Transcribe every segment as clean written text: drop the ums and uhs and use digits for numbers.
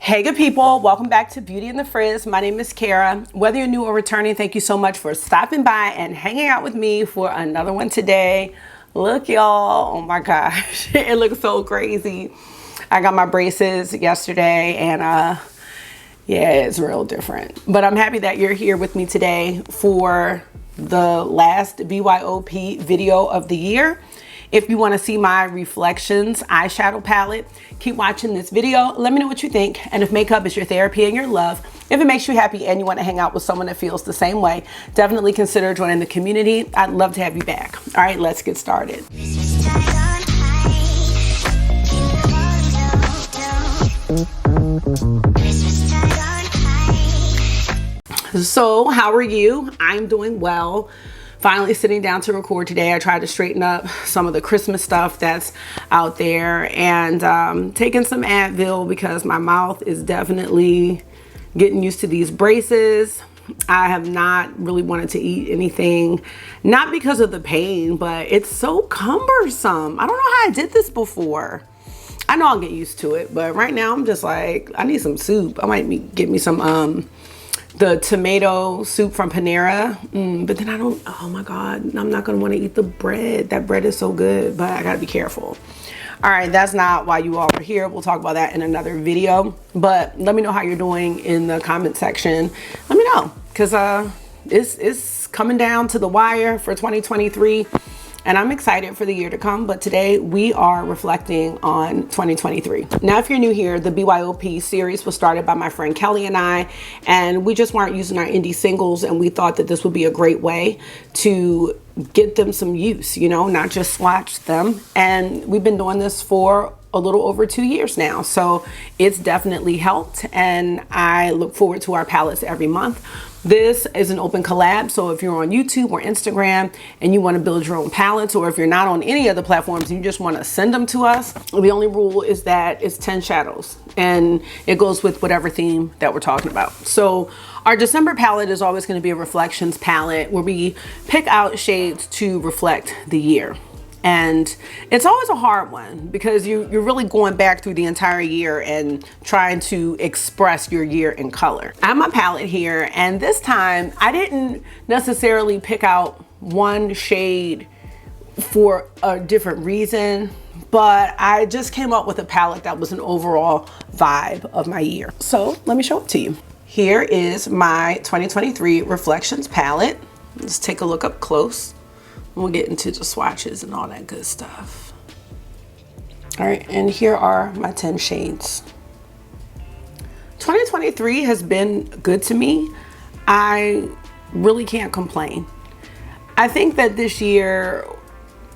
Hey good people, welcome back to Beauty and the Frizz. My name is Cara. Whether you're new or returning, thank you so much for stopping by and hanging out with me for another one today. Look y'all, oh my gosh, it looks so crazy. I got my braces yesterday and yeah, it's real different. But I'm happy that you're here with me today for the last BYOP video of the year. If you want to see my Reflections eyeshadow palette, keep watching this video. Let me know what you think. And if makeup is your therapy and your love, if it makes you happy and you want to hang out with someone that feels the same way, definitely consider joining the community. I'd love to have you back. All right, let's get started. So how are you? I'm doing well. Finally sitting down to record today. I tried to straighten up some of the Christmas stuff that's out there and taking some Advil because my mouth is definitely getting used to these braces. I have not really wanted to eat anything, not because of the pain, but it's so cumbersome. I don't know how I did this before. I know I'll get used to it, but right now I'm just like, I need some soup. I might get me some the tomato soup from Panera, but then I don't, oh my God, I'm not gonna wanna eat the bread. That bread is so good, but I gotta be careful. All right, that's not why you all are here. We'll talk about that in another video, but let me know how you're doing in the comment section. Let me know, because it's coming down to the wire for 2023. And I'm excited for the year to come, but today we are reflecting on 2023. Now, if you're new here, the BYOP series was started by my friend Kelly and I, and we just weren't using our indie singles, and we thought that this would be a great way to get them some use, you know, not just swatch them. And we've been doing this for a little over 2 years now, so it's definitely helped, and I look forward to our palettes every month. This is an open collab, so if you're on YouTube or Instagram and you want to build your own palettes, or if you're not on any other platforms and you just want to send them to us, the only rule is that it's 10 shadows and it goes with whatever theme that we're talking about. So our December palette is always going to be a Reflections palette where we pick out shades to reflect the year. And it's always a hard one because you're really going back through the entire year and trying to express your year in color. I have my palette here, and this time I didn't necessarily pick out one shade for a different reason, but I just came up with a palette that was an overall vibe of my year. So let me show it to you. Here is my 2023 Reflections palette. Let's take a look up close. We'll get into the swatches and all that good stuff. All right, and here are my 10 shades. 2023 has been good to me. I really can't complain. I think that this year,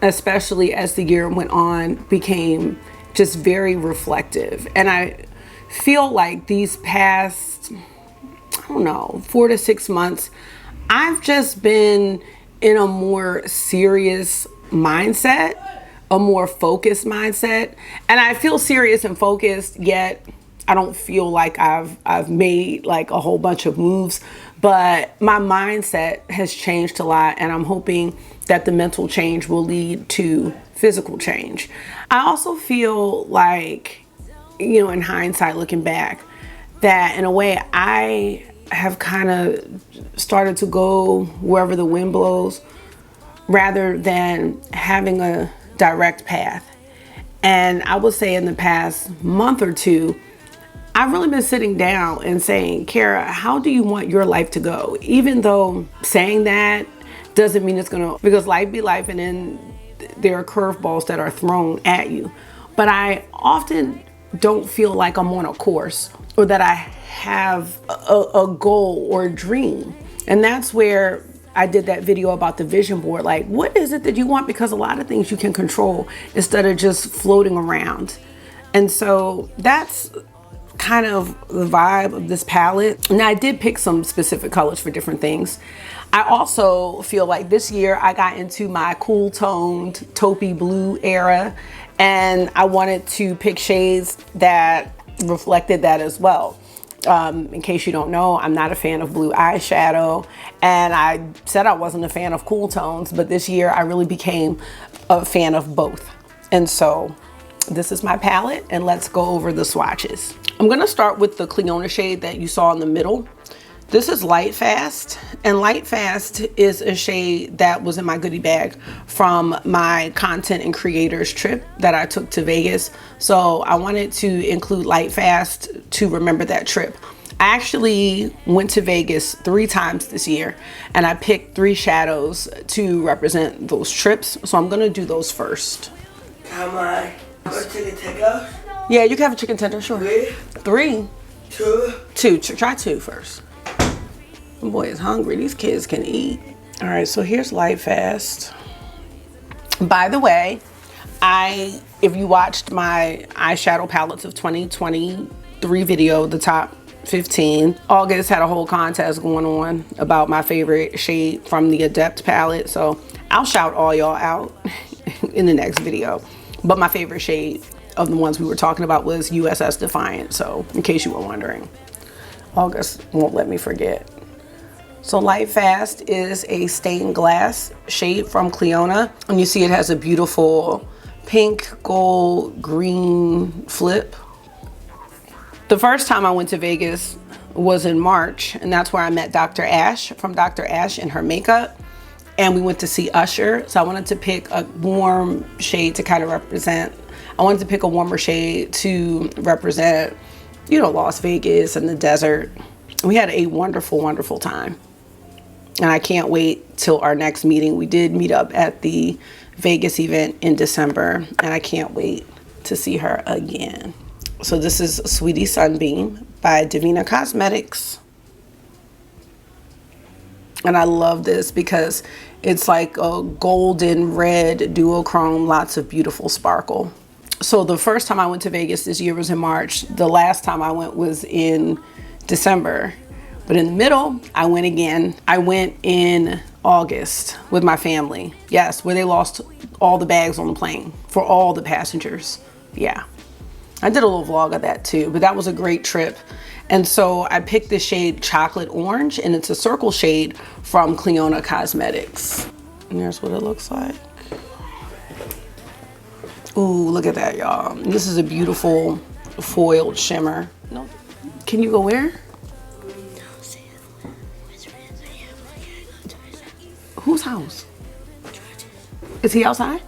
especially as the year went on, became just very reflective. And I feel like these past, I don't know, 4 to 6 months, I've just been in a more serious mindset, a more focused mindset. And I feel serious and focused, yet I don't feel like I've made like a whole bunch of moves, but my mindset has changed a lot, and I'm hoping that the mental change will lead to physical change. I also feel like, you know, in hindsight, looking back, that in a way I have kind of started to go wherever the wind blows rather than having a direct path. And I would say in the past month or two, I've really been sitting down and saying, Cara, how do you want your life to go? Even though saying that doesn't mean it's gonna, because life be life, and then there are curveballs that are thrown at you. But I often don't feel like I'm on a course, or that I have a goal or a dream. And that's where I did that video about the vision board. Like, what is it that you want? Because a lot of things you can control instead of just floating around. And so that's kind of the vibe of this palette. And I did pick some specific colors for different things. I also feel like this year I got into my cool toned taupey blue era, and I wanted to pick shades that reflected that as well. In case you don't know, I'm not a fan of blue eyeshadow, and I said I wasn't a fan of cool tones, but this year I really became a fan of both. And so This is my palette, and let's go over the swatches. I'm gonna start with the Cliona shade that you saw in the middle. This is Light Fast, and Light Fast is a shade that was in my goodie bag from my content and creators trip that I took to Vegas. So I wanted to include Light Fast to remember that trip. I actually went to Vegas 3 times this year, and I picked 3 shadows to represent those trips. So I'm gonna do those first. How my chicken tenders? Yeah, you can have a chicken tender, sure. 3? 2. Try 2 first. My boy is hungry. These kids can eat. All right, so here's Light Fast. By the way, if you watched my eyeshadow palettes of 2023 video, the top 15, August had a whole contest going on about my favorite shade from the Adept palette. So I'll shout all y'all out in the next video. But my favorite shade of the ones we were talking about was USS Defiant. So in case you were wondering, August won't let me forget. So Light Fast is a stained glass shade from Cliona, and you see it has a beautiful pink, gold, green flip. The first time I went to Vegas was in March, and that's where I met Dr. Ash from Dr. Ash and her makeup, and we went to see Usher. So I wanted to pick a warm shade to kind of represent, I wanted to pick a warmer shade to represent, you know, Las Vegas and the desert. We had a wonderful, wonderful time. And I can't wait till our next meeting. We did meet up at the Vegas event in December, and I can't wait to see her again. So this is Sweetie Sunbeam by Divina Cosmetics. And I love this because it's like a golden red duochrome, lots of beautiful sparkle. So the first time I went to Vegas this year was in March. The last time I went was in December. But in the middle, I went again. I went in August with my family. Yes, where they lost all the bags on the plane for all the passengers. Yeah, I did a little vlog of that too, but that was a great trip. And so I picked the shade Chocolate Orange, and it's a circle shade from Cliona Cosmetics. And there's what it looks like. Ooh, look at that, y'all. This is a beautiful foiled shimmer. No, can you go where? Whose house? Is he outside?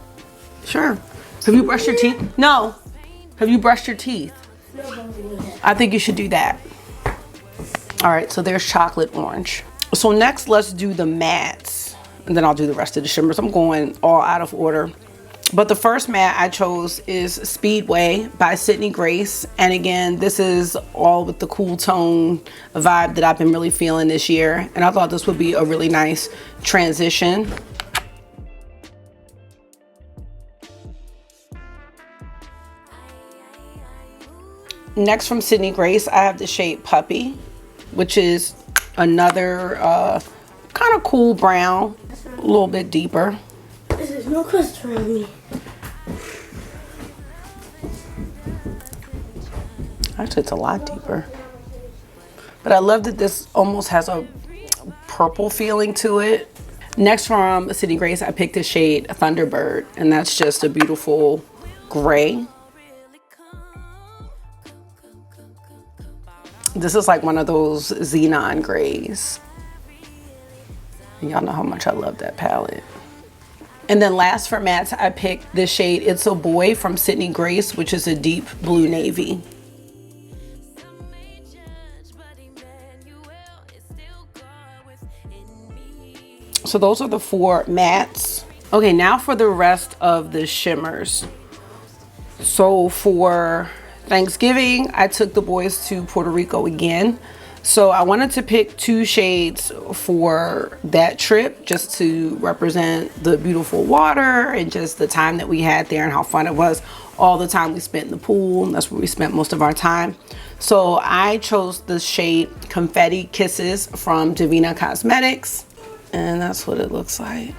Sure. Have you brushed your teeth? No. Have you brushed your teeth? I think you should do that. All right, so there's Chocolate Orange. So next, let's do the mattes, and then I'll do the rest of the shimmers. I'm going all out of order. But the first matte I chose is Speedway by Sydney Grace. And again, this is all with the cool tone vibe that I've been really feeling this year. And I thought this would be a really nice transition. Next from Sydney Grace, I have the shade Puppy, which is another kind of cool brown, a little bit deeper. There's no crust around me. Actually, it's a lot deeper. But I love that this almost has a purple feeling to it. Next from Sydney Grace, I picked the shade Thunderbird, and that's just a beautiful gray. This is like one of those xenon grays. Y'all know how much I love that palette. And then last for mattes, I picked this shade It's a Boy from Sydney Grace, which is a deep blue navy. So those are the 4 mattes. Okay, now for the rest of the shimmers. So for Thanksgiving, I took the boys to Puerto Rico again. So I wanted to pick 2 shades for that trip, just to represent the beautiful water and just the time that we had there and how fun it was. All the time we spent in the pool, and that's where we spent most of our time. So I chose the shade Confetti Kisses from Divina Cosmetics, and that's what it looks like.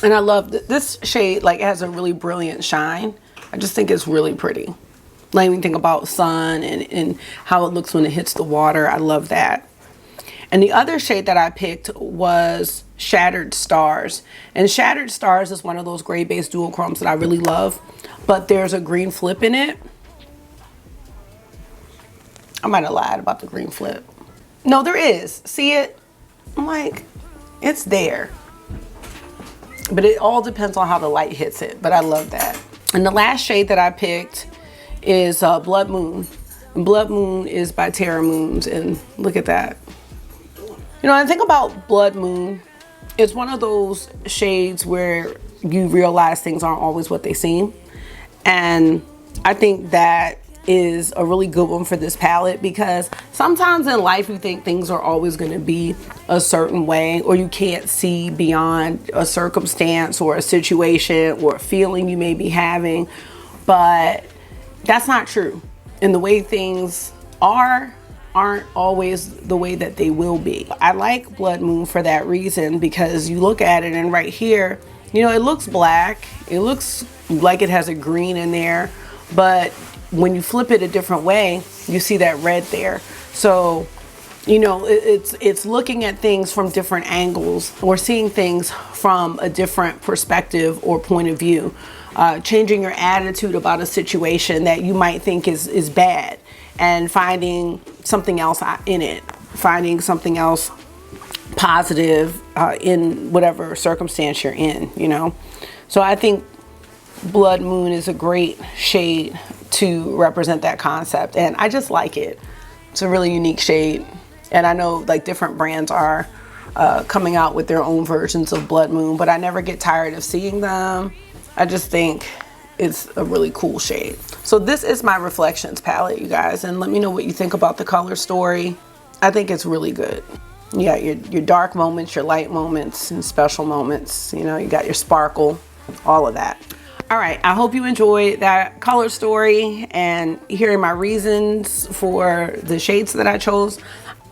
And I love this shade, like it has a really brilliant shine. I just think it's really pretty. Let me think about sun and how it looks when it hits the water. I love that. And the other shade that I picked was Shattered Stars. And Shattered Stars is one of those gray based dual chromes that I really love, but there's a green flip in it. I might have lied about the green flip. No, there is. See it? I'm like, it's there. But it all depends on how the light hits it. But I love that. And the last shade that I picked is Blood Moon. And Blood Moon is by Terra Moons. And look at that. You know, I think about Blood Moon. It's one of those shades where you realize things aren't always what they seem. And I think that is a really good one for this palette, because sometimes in life you think things are always going to be a certain way, or you can't see beyond a circumstance or a situation or a feeling you may be having, but that's not true. And the way things aren't always the way that they will be. I like Blood Moon for that reason, because you look at it and right here, you know, it looks black, it looks like it has a green in there, but when you flip it a different way, you see that red there. So, you know, it's looking at things from different angles, or seeing things from a different perspective or point of view, changing your attitude about a situation that you might think is bad, and finding something else in it, finding something else positive in whatever circumstance you're in, you know. So I think Blood Moon is a great shade to represent that concept, and I just like it. It's a really unique shade, and I know like different brands are coming out with their own versions of Blood Moon, but I never get tired of seeing them. I just think it's a really cool shade. So this is my Reflections palette, you guys, and let me know what you think about the color story. I think it's really good. You got your dark moments, your light moments, and special moments. You know, you got your sparkle, all of that. All right, I hope you enjoyed that color story and hearing my reasons for the shades that I chose.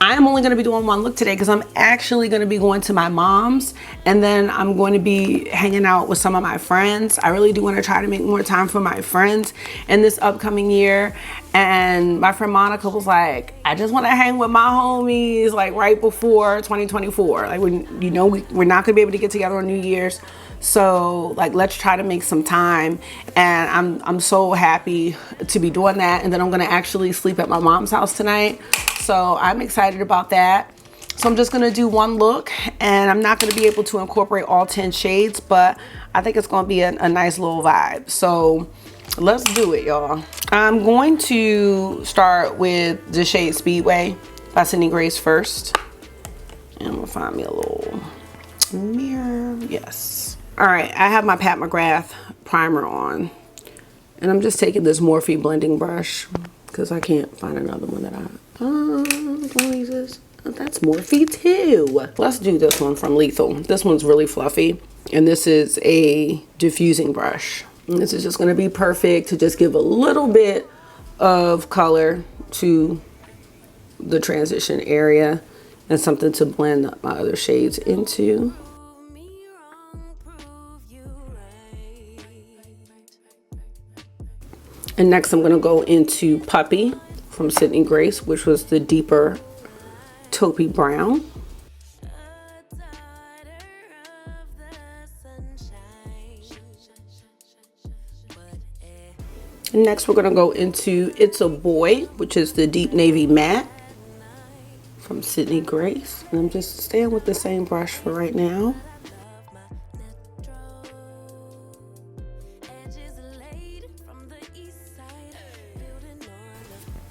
I'm only gonna be doing one look today because I'm actually gonna be going to my mom's, and then I'm going to be hanging out with some of my friends. I really do want to try to make more time for my friends in this upcoming year. And my friend Monica was like, I just want to hang with my homies like right before 2024. Like, when, you know, we're not gonna be able to get together on New Year's. So like, let's try to make some time. And I'm so happy to be doing that. And then I'm gonna actually sleep at my mom's house tonight. So I'm excited about that. So I'm just gonna do one look, and I'm not gonna be able to incorporate all 10 shades, but I think it's gonna be a nice little vibe. So let's do it, y'all. I'm going to start with the shade Speedway by Sydney Grace first. And I'm gonna find me a little mirror, yes. All right, I have my Pat McGrath primer on, and I'm just taking this Morphe blending brush because I can't find another one that that's Morphe too. Let's do this one from Lethal. This one's really fluffy, and this is a diffusing brush. And this is just gonna be perfect to just give a little bit of color to the transition area and something to blend my other shades into. And next I'm gonna go into Puppy from Sydney Grace, which was the deeper taupey brown. And next we're gonna go into It's a Boy, which is the deep navy matte from Sydney Grace. And I'm just staying with the same brush for right now.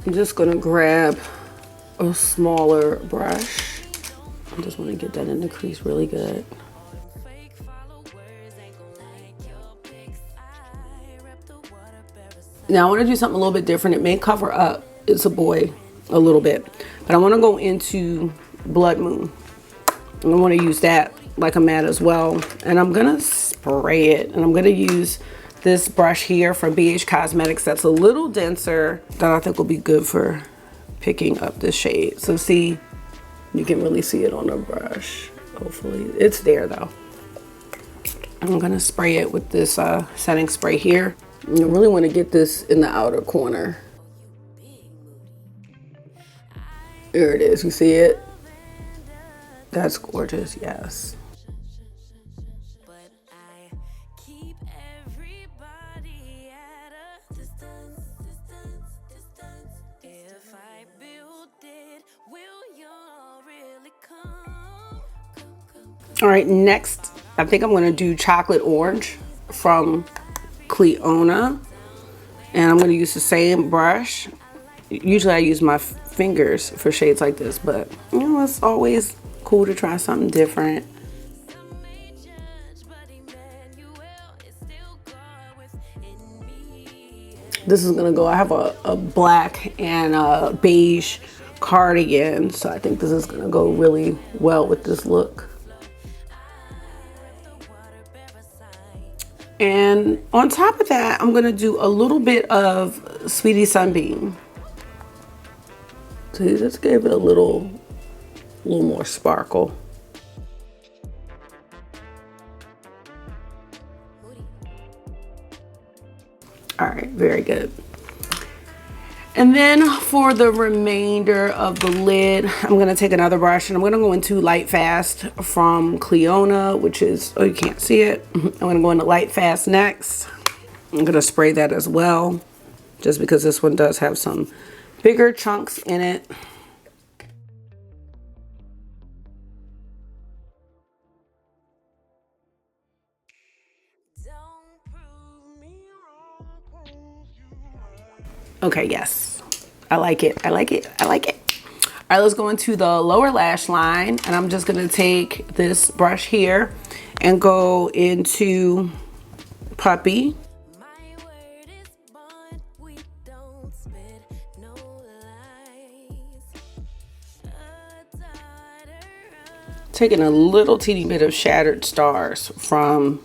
I'm just gonna grab a smaller brush. I just wanna get that in the crease really good. Now I wanna do something a little bit different. It may cover up It's a Boy a little bit, but I wanna go into Blood Moon. And I wanna use that like a matte as well. And I'm gonna spray it, and I'm gonna use this brush here from BH Cosmetics that's a little denser, that I think will be good for picking up this shade. So see, you can really see it on the brush. Hopefully it's there though. I'm gonna spray it with this setting spray here. You really want to get this in the outer corner. There it is. You see it? That's gorgeous. Yes. All right, next, I think I'm going to do chocolate orange from Cleona. And I'm going to use the same brush. Usually I use my fingers for shades like this, but you know, it's always cool to try something different. This is going to go, I have a black and a beige cardigan, so I think this is going to go really well with this look. And on top of that, I'm going to do a little bit of Sweetie Sunbeam. So you just gave it a little more sparkle. All right, very good. And then for the remainder of the lid, I'm going to take another brush and I'm going to go into Light Fast from Cleona, which is, oh, you can't see it. I'm going to go into Light Fast next. I'm going to spray that as well, just because this one does have some bigger chunks in it. Okay, yes. I like it. I like it. I like it. All right, let's go into the lower lash line. And I'm just going to take this brush here and go into Puppy. Taking a little teeny bit of Shattered Stars from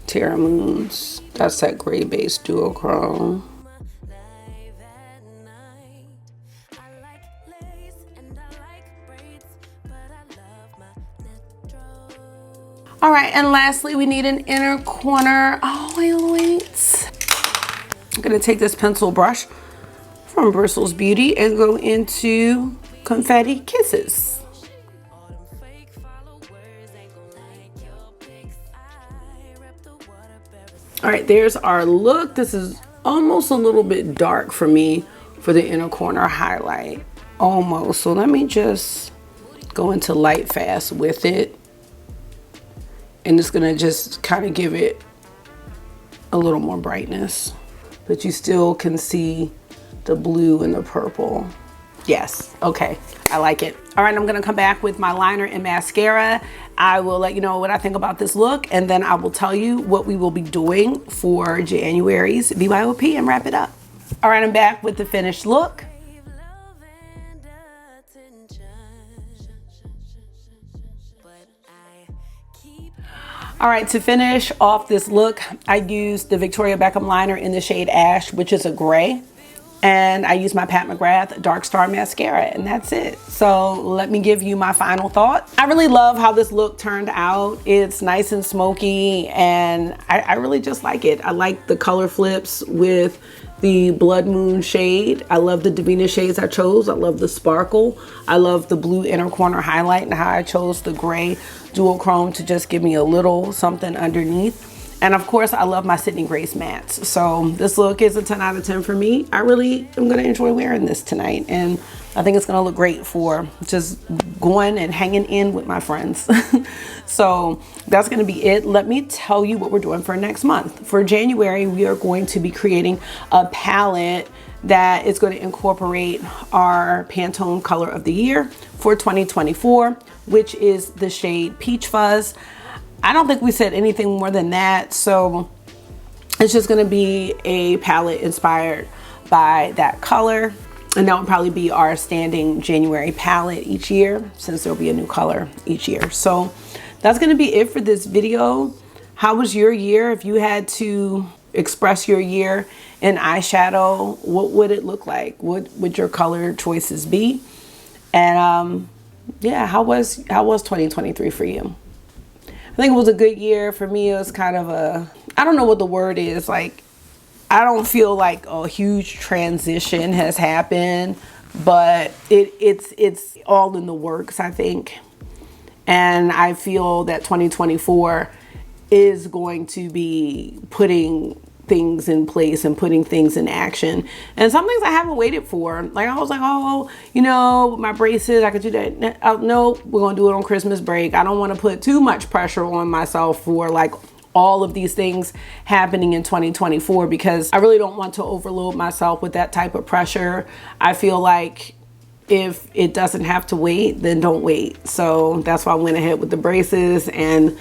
Terra Moons. That's that gray base duochrome. All right, and lastly, we need an inner corner highlight. I'm gonna take this pencil brush from Bristles Beauty and go into Confetti Kisses. All right, there's our look. This is almost a little bit dark for me for the inner corner highlight, almost. So let me just go into Light Fast with it. And it's gonna just kind of give it a little more brightness, but you still can see the blue and the purple. Yes, okay, I like it. All right, I'm gonna come back with my liner and mascara. I will let you know what I think about this look, and then I will tell you what we will be doing for January's BYOP and wrap it up. All right, I'm back with the finished look. All right, to finish off this look, I used the Victoria Beckham liner in the shade Ash, which is a gray. And I used my Pat McGrath Dark Star mascara, and that's it. So let me give you my final thought. I really love how this look turned out. It's nice and smoky, and I really just like it. I like the color flips with the Blood Moon shade. I love the Davina shades I chose. I love the sparkle. I love the blue inner corner highlight and how I chose the gray duochrome to just give me a little something underneath. And of course, I love my Sydney Grace mattes. So this look is a 10 out of 10 for me. I really am gonna enjoy wearing this tonight. And I think it's gonna look great for just going and hanging in with my friends. So that's gonna be it. Let me tell you what we're doing for next month. For January, we are going to be creating a palette that is going to incorporate our Pantone color of the year for 2024, which is the shade Peach Fuzz. I don't think we said anything more than that, so it's just going to be a palette inspired by that color, and that will probably be our standing January palette each year, since there'll be a new color each year. So that's going to be it for this video. How was your year? If you had to express your year in eyeshadow, what would it look like? What would your color choices be? And yeah, how was 2023 for you? I think it was a good year for me. It was kind of a, I don't know what the word is, like I don't feel like a huge transition has happened, but it's all in the works, I think. And I feel that 2024 is going to be putting things in place and putting things in action. And some things I haven't waited for. Like, I was like, oh, you know, my braces, I could do that. No, we're going to do it on Christmas break. I don't want to put too much pressure on myself for like all of these things happening in 2024, because I really don't want to overload myself with that type of pressure. I feel like if it doesn't have to wait, then don't wait. So that's why I went ahead with the braces and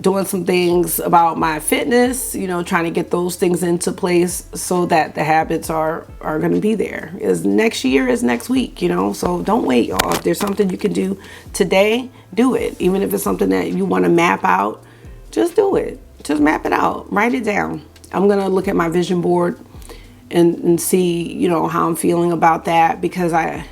doing some things about my fitness, you know, trying to get those things into place so that the habits are going to be there. Is next year is next week, you know, so don't wait, y'all. If there's something you can do today, do it. Even if it's something that you want to map out, just do it. Just map it out, write it down. I'm going to look at my vision board and see, you know, how I'm feeling about that, because I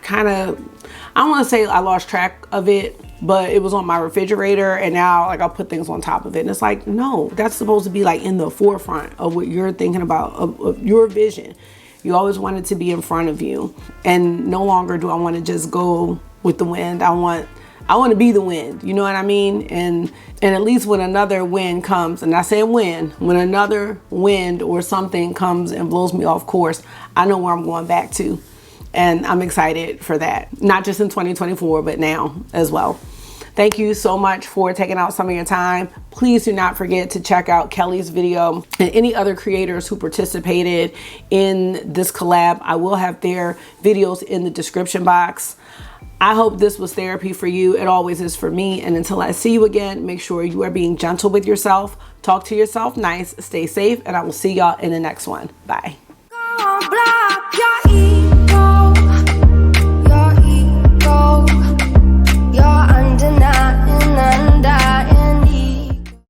don't want to say I lost track of it, but it was on my refrigerator, and now like I'll put things on top of it, and it's like, no, that's supposed to be like in the forefront of what you're thinking about, of your vision. You always want it to be in front of you, and no longer do I want to just go with the wind. I want to be the wind, you know what I mean? And at least when another wind comes, and I say when another wind or something comes and blows me off course, I know where I'm going back to. And I'm excited for that, not just in 2024, but now as well. Thank you so much for taking out some of your time. Please do not forget to check out Kelly's video and any other creators who participated in this collab. I will have their videos in the description box. I hope this was therapy for you. It always is for me. And until I see you again, make sure you are being gentle with yourself. Talk to yourself nice, stay safe, and I will see y'all in the next one. Bye.